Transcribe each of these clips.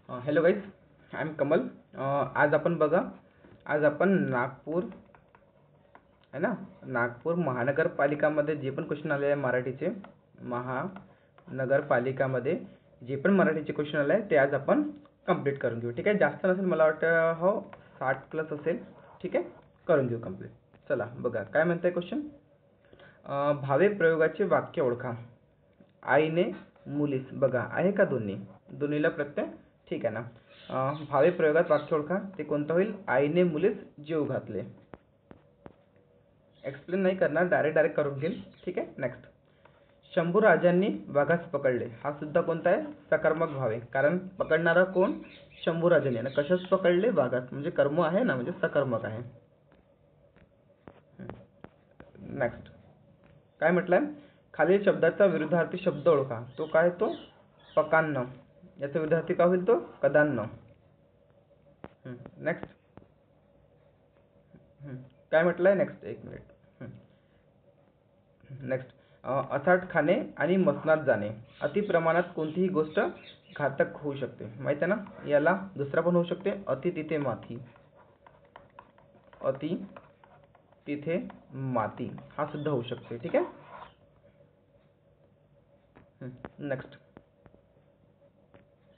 Hello guys, I am Kamal. आज आपण बघा, आज आपण नागपूर है ना, नागपूर महानगरपालिकामध्ये जे पण क्वेश्चन आले आहे मराठीचे, महानगरपालिकामध्ये जे पण मराठीचे क्वेश्चन आले आहे ते आज आपण कंप्लीट करून घेऊ. ठीक आहे, जास्त नसेल, मला वाटतं हो 60+ असेल. ठीक आहे, करून घेऊ कंप्लीट. चला बघा काय म्हणते क्वेश्चन. भावे प्रयोगाचे वाक्य ओळखा. आईने मुलीस, बघा आहे का दोन्हीला प्रत्यय, ठीक आहे ना. भावे प्रयोगात वाक्य ओळखा, ते कोणतं होईल? आईने मुलीस जीव घातले. एक्सप्लेन नाही करणार, डायरेक्ट करून घेईल. ठीक आहे, नेक्स्ट. शंभूराजांनी वाघास पकडले, हा सुद्धा कोणता आहे? सकर्मक भाव आहे, कारण पकडणारा कोण? शंभूराजांनी. आणि कशास पकडले? वाघास, म्हणजे कर्म आहे ना, म्हणजे सकर्मक आहे. नेक्स्ट काय म्हटलंय? खालील शब्दाचा विरुद्धार्थी शब्द ओळखा, तो काय? तो पकान्न. याचा विरुद्धार्थी काय होईल? तो कदान्न. नेक्स्ट काय म्हटलंय? नेक्स्ट एक मिनिट. नेक्स्ट, अचाट खाणे आणि मसनात जाणे. अति प्रमाणात कोणतीही गोष्ट घातक होऊ शकते, माहित आहे ना. याला दुसरा पण होऊ शकते, अति तिथे माती. अति तिथे माती हा सुद्धा होऊ शकते. ठीक आहे. नेक्स्ट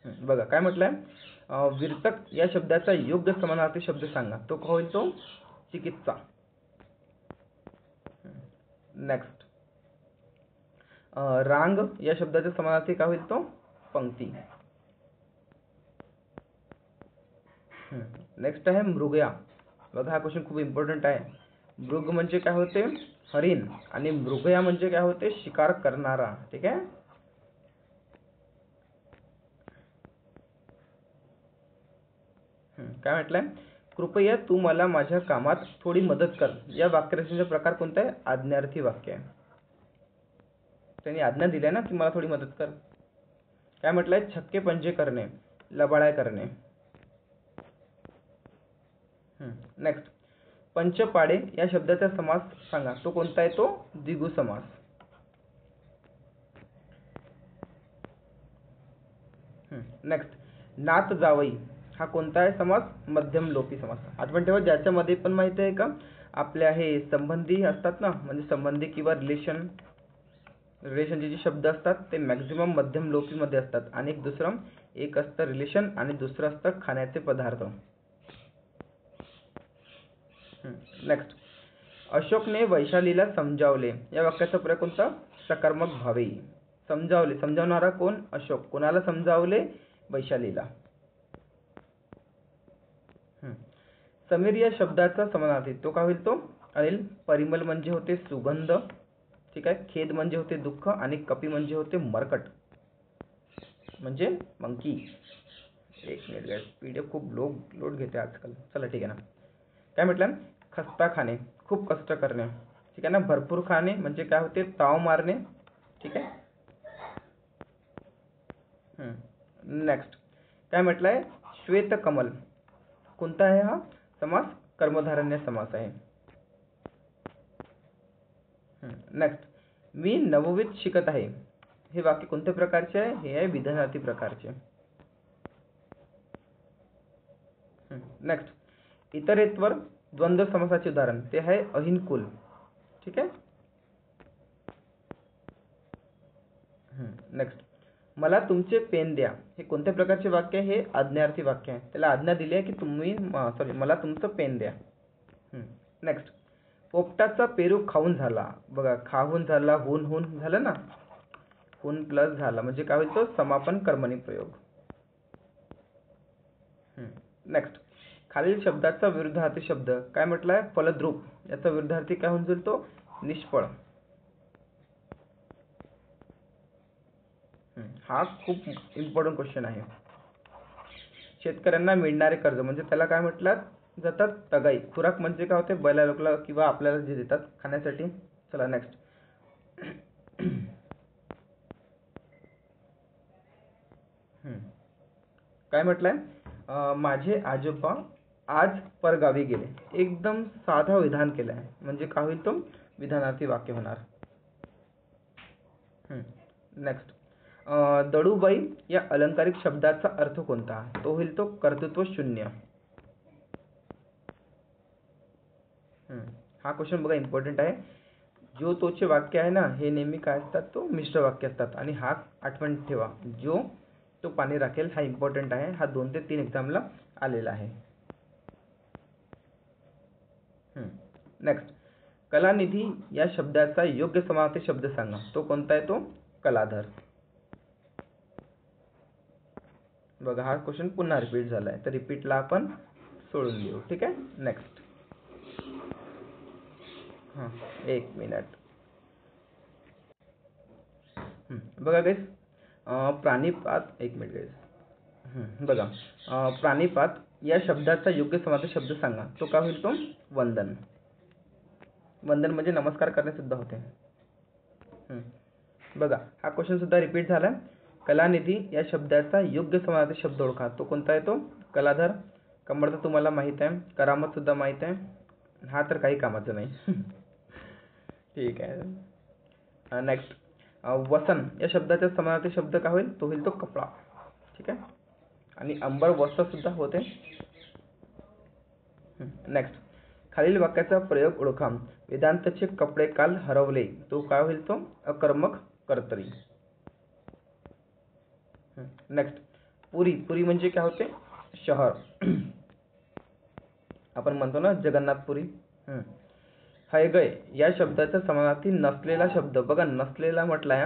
बघा काय म्हटलंय. विरतक या शब्दाचा योग्य समानार्थी शब्द सांगा, तो काय होईल? तो चिकित्सा. नेक्स्ट, रांग या शब्दाचा समानार्थी काय होईल? तो पंक्ती. नेक्स्ट आहे मृगया. बघा हा क्वेश्चन खूप इम्पॉर्टंट आहे. मृग म्हणजे काय होते? हरिण. आणि मृगया म्हणजे काय होते? शिकार करणारा. ठीक आहे. काय म्हटलंय? कृपया तू मला माझ्या कामात थोडी मदत कर. या वाक्यरचनेचा प्रकार कोणता आहे? आज्ञार्थी वाक्य आहे. त्यांनी आज्ञा दिली ना की मला थोडी मदत कर. काय म्हटलंय? छक्के पंजे करणे, लबाड्या करणे. नेक्स्ट, पंचपाडे या शब्दाचा समास सांगा, तो कोणता आहे? तो द्विगु समास. नेक्स्ट, नात जावई हा कोणता आहे समास? मध्यम लोपी समास. आठवण ठेवा, ज्याच्यामध्ये पण माहिती आहे का आपल्या हे संबंधी असतात ना, म्हणजे संबंधी किंवा रिलेशनचे जे शब्द असतात ते मॅक्झिमम मध्यम लोपीमध्ये असतात. आणि दुसरं एक असतं रिलेशन आणि दुसरं असतं खाण्याचे पदार्थ. नेक्स्ट, अशोकने वैशालीला समजावले. या वाक्याचा प्रयोग कोणता? सकर्मक भावे. समजावले, समजावणारा कोण? अशोक. कोणाला समजावले? वैशालीला. समीर या शब्दाचा समानार्थी, तो काय होईल? तो अनिल. परिमल म्हणजे होते सुगंध. ठीक आहे. खेद म्हणजे होते दुःख. आणि कपी म्हणजे होते मरकट, म्हणजे मंकी. एक मिनिट गाइस, पीडीएफ खूप लोड घेते आजकाल. चला ठीक आहे ना. काय म्हटलं? खस्ता खाणे, खूप कष्ट करणे. ठीक आहे ना. भरपूर खाणे म्हणजे काय होते? ताव मारणे. ठीक आहे. नेक्स्ट काय म्हटलंय? श्वेत कमल कोणता आहे? हा समास कर्मधारण्य समास आहे. नेक्स्ट, मी नववीत शिकत आहे. हे वाक्य कोणत्या प्रकारचे आहे? हे आहे विधानार्थी प्रकारचे. नेक्स्ट, इतरेत्वर द्वंद्व समासाचे उदाहरण, ते आहे अहिनकुल. ठीक आहे. नेक्स्ट, मला तुमचे पेन द्या. हे कोणत्या प्रकारचे वाक्य आहे? हे आज्ञार्थी वाक्य आहे. त्याला आज्ञा दिली आहे की तुम्ही मला तुमचं पेन द्या. नेक्स्ट, पोपटाचा पेरू खाऊन झाला. बघा, खाऊन झाला, हुन झालं ना, हुन प्लस झाला म्हणजे काय होईल? तो समापन कर्मणी प्रयोग. नेक्स्ट, खालील शब्दाचा विरुद्धार्थी शब्द काय म्हटलाय? फलद्रूप. याचा विरुद्धार्थी काय होऊन जाईल? तो निष्फळ. हा खूप इम्पॉर्टंट क्वेश्चन आहे. शेतकऱ्यांना मिळणारे कर्ज म्हणजे त्याला काय म्हटलं जातात? तगाई. खुराक म्हणजे काय होते? बैला लोकला किंवा आपल्याला जे देतात खाण्यासाठी. चला नेक्स्ट. काय म्हटलंय? माझे आजोबा आज परगावी गेले. एकदम साधा विधान केलं आहे, म्हणजे काय होईल? तो विधानार्थी वाक्य होणार. नेक्स्ट, दडूबाई या अलंकारिक शब्दाचा अर्थ कोणता? तो होईल तो कर्तृत्व शून्य. हा क्वेश्चन बघा इम्पॉर्टंट आहे. जो तोचे वाक्य आहे ना हे नेहमी काय असतात, तो मिश्र वाक्य असतात. आणि हा आठवण ठेवा, जो तो पाणी राखेल हा इम्पॉर्टंट आहे. हा 2 ते 3 एक्झामला आलेला आहे. नेक्स्ट, कलानिधी या शब्दाचा योग्य समानार्थी शब्द सांगा. तो कोणता आहे? तो कलाधर. बघा हा क्वेश्चन पुन्हा रिपीट झालाय, तर रिपीटला आपण सोडून देऊ. ठीक आहे. नेक्स्ट, एक मिनिट. बघा गाईस, प्राणीपात, एक मिनिट गाईस. बघा, प्राणीपात या शब्दाचा योग्य समानार्थी शब्द सांगा. तो काय होईल? तो वंदन. वंदन म्हणजे नमस्कार करणे सुद्धा होते. बघा हा क्वेश्चन सुद्धा रिपीट झाला. कलानिधी या शब्दाचा योग्य समानार्थी शब्द ओळखा. तो कोणता आहे? तो कलाधर. कमळ तर तुम्हाला माहित आहे, करामत सुद्धा माहित आहे. हा तर काही कामाचं नाही. ठीक आहे. नेक्स्ट, वसन या शब्दाचा समानार्थी शब्द काय होईल? तो होईल तो कपडा. ठीक आहे. आणि अंबर वस्त्र सुद्धा होते. नेक्स्ट, खालील वाक्याचा प्रयोग ओळखा. वेदांतचे कपडे काल हरवले. तो काय होईल? तो अकर्मक कर्तरी. नेक्स्ट, पुरी. पुरी म्हणजे काय होते? शहर. आपण म्हणतो ना जगन्नाथपुरी. हयगय या शब्दाचा समानार्थी नसलेला शब्द. बघा नसलेला म्हटलाय,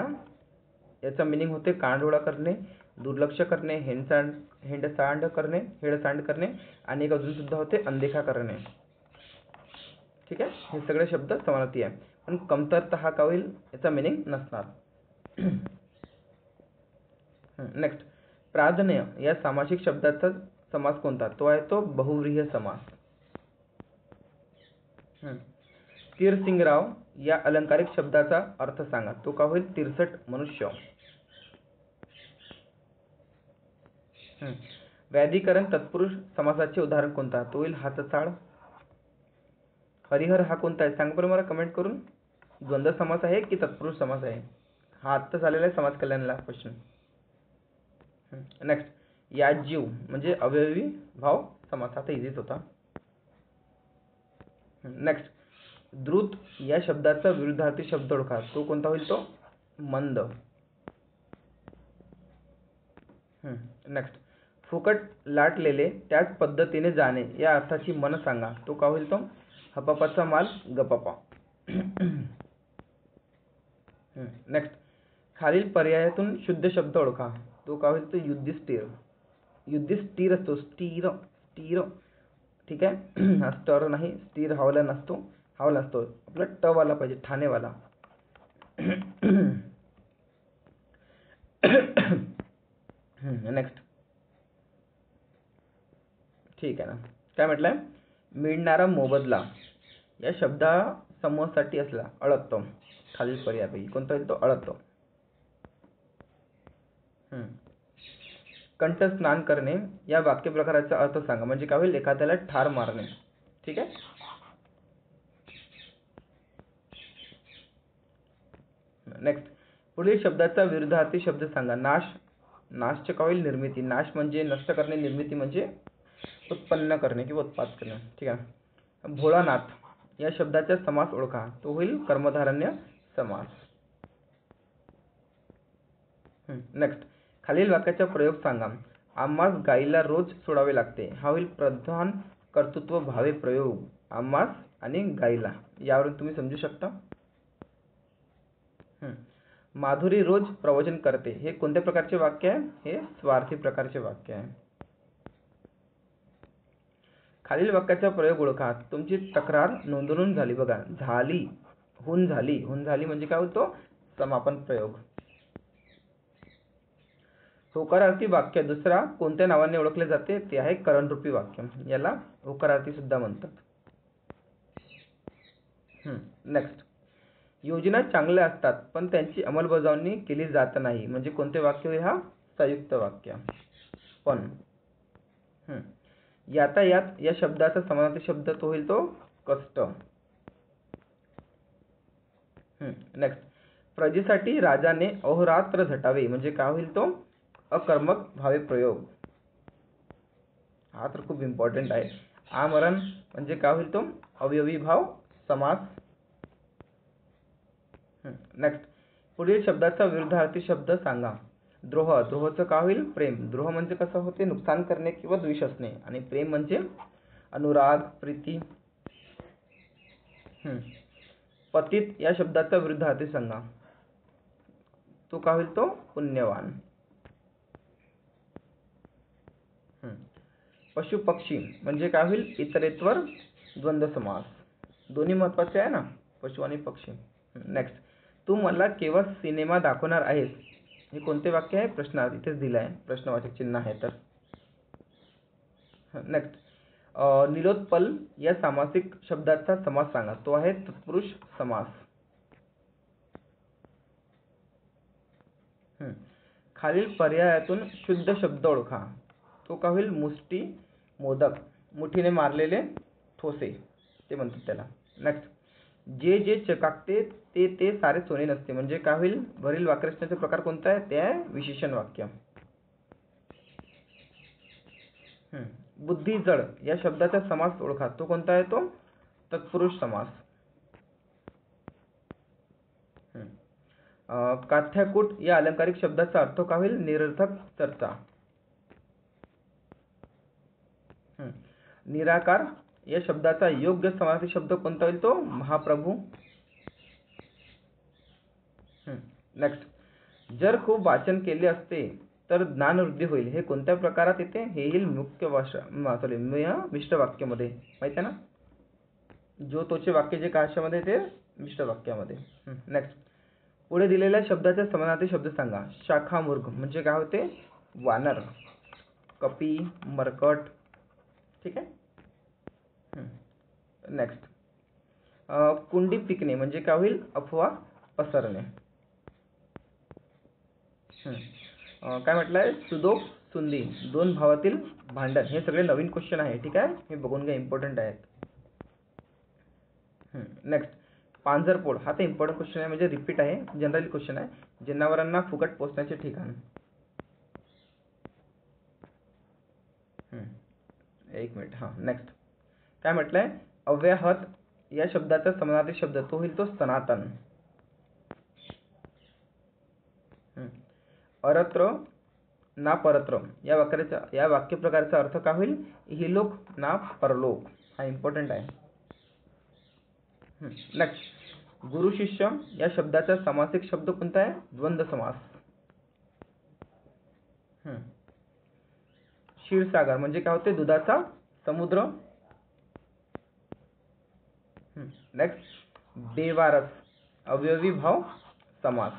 याचा मिनिंग होते कांडोळा करणे, दुर्लक्ष करणे, हेडसांड करणे आणि एक अजून सुद्धा होते अनदेखा करणे. ठीक आहे. हे सगळे शब्द समानार्थी आहे. पण कमतरता हा काय होईल? याचा मिनिंग नसणार. नेक्स्ट, प्राधान्य या सामासिक शब्दाचा समास कोणता? तो आहे तो बहुव्रीही समास. तीरसिंगराव या अलंकारिक शब्दाचा अर्थ सांगा. तो काय होईल? तिरसट मनुष्य. व्याधिकरण तत्पुरुष समासाचे उदाहरण कोणता? तो होईल हातचाळ. हरिहर हा कोणता आहे? सांग बरं मला कमेंट करून. द्वंद्व समास आहे की तत्पुरुष समास आहे? हा आत्ताच आलेला आहे समाज कल्याणला क्वेश्चन. नेक्स्ट, याजीव म्हणजे अवयवी भाव समास. आता इझीच होता. नेक्स्ट, द्रुत या शब्दाचा विरुद्धार्थी शब्द ओळखा. तो कोणता होईल? तो मंद. नेक्स्ट, फुकट लाटलेले त्याच पद्धतीने जाणे या अर्थाची मन सांगा. तो काय होईल? तो हपापाचा माल गपापा. नेक्स्ट, खालील पर्यायातून शुद्ध शब्द ओळखा. तो काय होईल? तो युधिष्ठिर. युधिष्ठिर असतो, स्थिर स्थिर. ठीक आहे. हा स्टर नाही, स्थिर हवाला नसतो. हवाला असतो आपला टवाला पाहिजे, ठाणेवाला. नेक्स्ट, ठीक आहे ना. काय म्हटलंय? मिळणारा मोबदला या शब्दा समूहासाठी असला अळत्व. खालील पर्यायपैकी कोणता होईल? तो अळत्व. कंठ स्नान करणे या वाक्य प्रकाराचा अर्थ सांगा. म्हणजे काय होईल? एखाद्याला ठार मारणे. ठीक आहे. नेक्स्ट, पुढील शब्दाचा विरुद्धार्थी शब्द सांगा. नाश. नाशचे काय होईल? निर्मिती. नाश म्हणजे नष्ट करणे, निर्मिती म्हणजे उत्पन्न करणे किंवा उत्पाद करणे. ठीक आहे. भोळानाथ या शब्दाचा समास ओळखा. तो होईल कर्मधारण्य समास. नेक्स्ट, खालील वाक्याचा प्रयोग सांगा. आम्हास गाईला रोज सोडावे लागते. हा होईल प्रधान कर्तृत्व भावे प्रयोग. आम्हास आणि गाईला यावरून तुम्ही समजू शकता. माधुरी रोज प्रवचन करते. हे कोणत्या प्रकारचे वाक्य आहे? हे स्वार्थी प्रकारचे वाक्य आहे. खालील वाक्याचा प्रयोग ओळखा. तुमची तक्रार नोंदवून झाली. बघा झाली, होऊन झाली. होऊन झाली म्हणजे काय होतो? समापन प्रयोग. होकारार्थी वाक्य दुसरा कोणत्या नावाने ओळखले जाते? ते आहे करणरूपी वाक्य. याला होकारार्थी सुद्धा म्हणतात. नेक्स्ट, योजना चांगल्या असतात पण त्यांची अंमलबजावणी केली जात नाही. म्हणजे कोणते वाक्य होईल? हा संयुक्त वाक्य. पण यातायात या शब्दाचा समानार्थी शब्द तो होईल तो कष्ट. नेक्स्ट, प्रजेसाठी राजाने अहोरात्र झटावे म्हणजे काय होईल तो अकर्मक भावे प्रयोग. हा तर खूप इम्पॉर्टंट आहे. आमरण म्हणजे काय होईल तो अवयवी भाव समास. नेक्स्ट, पुढील शब्दाचा विरुद्धार्थी शब्द सांगा. द्रोह, द्रोहचं काय होईल प्रेम. द्रोह म्हणजे कसं होते नुकसान करणे किंवा द्वेष असणे आणि प्रेम म्हणजे अनुराग प्रीती. पतित या शब्दाचा विरुद्धार्थी सांगा. तो काय होईल तो पुण्यवान. पशु पक्षी म्हणजे काय होईल इतरेत्वर द्वंद्व समास. दोन्ही महत्वाचे आहे ना पशु आणि पक्षी. नेक्स्ट, तू मला केव्हा सिनेमा दाखवणार आहेस. हे कोणते वाक्य आहे प्रश्नार्थ इथेच दिलं आहे प्रश्नवाचक चिन्ह आहे तर. नेक्स्ट, नीलोत्पल या सामासिक शब्दाचा समास सांगा. तो आहे तत्पुरुष समास. खालील पर्यायातून शुद्ध शब्द ओळखा. तो काय होईल मुष्टी मोदक. मुठीने मारलेले ठोसे ते म्हणतात त्याला. नेक्स्ट, जे जे चकाकते ते ते सारे सोने नसते म्हणजे काय होईल वरील वाक्यरचनेचा प्रकार कोणता आहे ते आहे विशेषण वाक्य. बुद्धी जड या शब्दाचा समास ओळखा. तो कोणता आहे तो तत्पुरुष समास. काथ्याकूट या अलंकारिक शब्दाचा अर्थ काय होईल निरर्थक चर्चा. निराकार या शब्दाचा योग्य समानार्थी शब्द कोणता होईल तो महाप्रभू. नेक्स्ट, जर खूप वाचन केले असते तर ज्ञानवृद्धी होईल. हे कोणत्या प्रकारात येते हे येईल मुख्य मिश्र वाक्यामध्ये. माहिती आहे ना जो तोचे वाक्य जे काशामध्ये ते मिश्र वाक्यामध्ये. नेक्स्ट, पुढे दिलेल्या शब्दाचे समानार्थी शब्द सांगा. शाखामृग म्हणजे काय होते वानर. कपी मरकट. ठीक आहे. नेक्स्ट, कुंडी पिकणे म्हणजे काय होईल अफवा पसरणे. काय म्हटलंय सुदोष सुंदी दोन भावातील भांडण. हे सगळे नवीन क्वेश्चन आहे. ठीक आहे हे बघून घ्या इम्पॉर्टंट आहेत. नेक्स्ट, पांजरपोळ हा तर इम्पॉर्टंट क्वेश्चन आहे म्हणजे रिपीट आहे जनरल क्वेश्चन आहे. जनावरांना फुकट पोचण्याचे ठिकाण. एक मिनिट. नेक्स्ट, काय म्हटलंय अव्याहत या शब्दाचा समानार्थी शब्द तो होईल तो सनातन. अरत्र ना परत्र या वाक्य प्रकारचा अर्थ काय होईल इहलोक ना परलोक. हा इम्पॉर्टंट आहे. नेक्स्ट, गुरु शिष्य या शब्दाचा समासिक शब्द कोणता आहे द्वंद्व समास. क्षीरसागर म्हणजे काय होते दुधाचा समुद्र. नेक्स्ट, बेवारस अवयवी भाव समास.